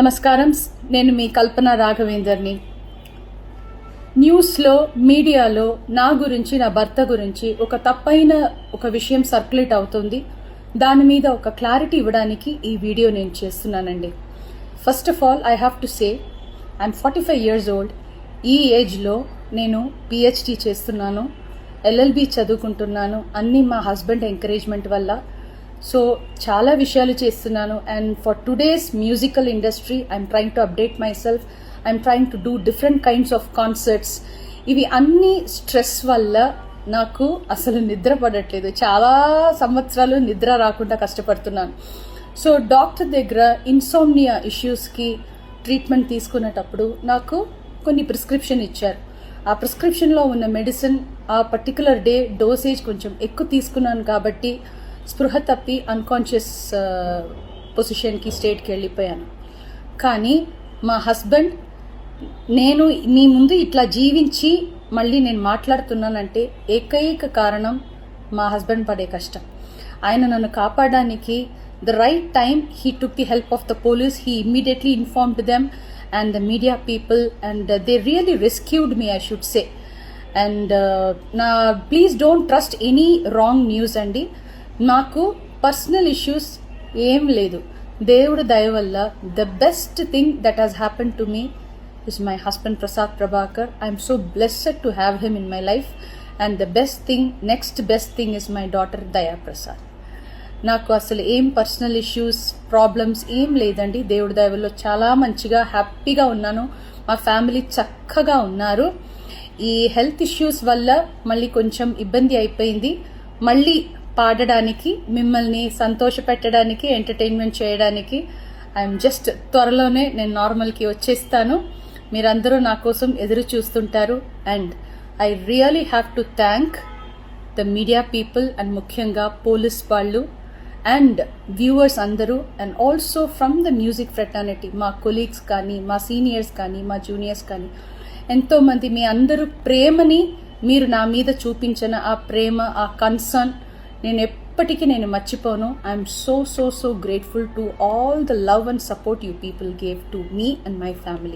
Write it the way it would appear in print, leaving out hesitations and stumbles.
నమస్కారం. నేను మీ కల్పన రాఘవేందర్ని. న్యూస్లో మీడియాలో నా గురించి, నా భర్త గురించి ఒక తప్పైన ఒక విషయం సర్క్యులేట్ అవుతుంది. దాని మీద ఒక క్లారిటీ ఇవ్వడానికి ఈ వీడియో నేను చేస్తున్నానండి. First of all I have to say I'm 45 years old. ఈ ఏజ్లో నేను పిహెచ్డి చేస్తున్నాను, ఎల్ఎల్బి చదువుకుంటున్నాను. అన్నీ మా హస్బెండ్ ఎంకరేజ్మెంట్ వల్ల. సో చాలా విషయాలు చేస్తున్నాను. And for today's musical industry I'm trying to update my self. I'm trying to do different kinds of concerts. ఇవి అన్ని స్ట్రెస్ వల్ల నాకు అసలు నిద్ర పడట్లేదు. చాలా సంవత్సరాలు నిద్ర రాకుండా కష్టపడుతున్నాను. సో డాక్టర్ దగ్గర ఇన్సోమ్నియా ఇష్యూస్కి ట్రీట్మెంట్ తీసుకునేటప్పుడు నాకు కొన్ని ప్రిస్క్రిప్షన్ ఇచ్చారు. ఆ ప్రిస్క్రిప్షన్లో ఉన్న మెడిసిన్ ఆ పర్టికులర్ డే డోసేజ్ కొంచెం ఎక్కువ తీసుకున్నాను కాబట్టి స్పృహ తప్పి అన్కాన్షియస్ పొజిషన్కి స్టేట్కి వెళ్ళిపోయాను. కానీ మా హస్బెండ్, నేను మీ ముందు ఇట్లా జీవించి మళ్ళీ నేను మాట్లాడుతున్నానంటే ఏకైక కారణం మా హస్బెండ్ పడే కష్టం. ఆయన నన్ను కాపాడడానికి the right time he took the help of the police. He immediately informed them and the media people, and they really rescued me, I should say. And please don't trust any wrong news andi. నాకు personal issues ఏం లేదు. దేవుడు దయ వల్ల the best thing that has happen to me is my husband Prasad Prabhakar. I'm so blessed to have him in my life. And the next best thing is my daughter దయా ప్రసాద్. నాకు అసలు ఏం పర్సనల్ ఇష్యూస్, ప్రాబ్లమ్స్ ఏం లేదండి. దేవుడి దయ వల్ల చాలా మంచిగా హ్యాపీగా ఉన్నాను. మా ఫ్యామిలీ చక్కగా ఉన్నారు. ఈ హెల్త్ ఇష్యూస్ వల్ల మళ్ళీ కొంచెం ఇబ్బంది అయిపోయింది. మళ్ళీ పాడడానికి, మిమ్మల్ని సంతోష పెట్టడానికి, ఎంటర్టైన్మెంట్ చేయడానికి ఐఎమ్ జస్ట్ త్వరలోనే నేను నార్మల్కి వచ్చేస్తాను. మీరందరూ నా కోసం ఎదురు చూస్తుంటారు. And I really have to thank the media people and ముఖ్యంగా పోలీస్ వాళ్ళు అండ్ వ్యూవర్స్ అందరూ, and also from the music fraternity, మా కొలీగ్స్ కానీ, మా సీనియర్స్ కానీ, మా జూనియర్స్ కానీ, ఎంతోమంది మీ అందరూ ప్రేమని మీరు నా మీద చూపించిన ఆ ప్రేమ, ఆ కన్సర్న్ నేను ఎప్పటికీ మర్చిపోను. I'm so grateful to all the love and support you people gave to me and my family.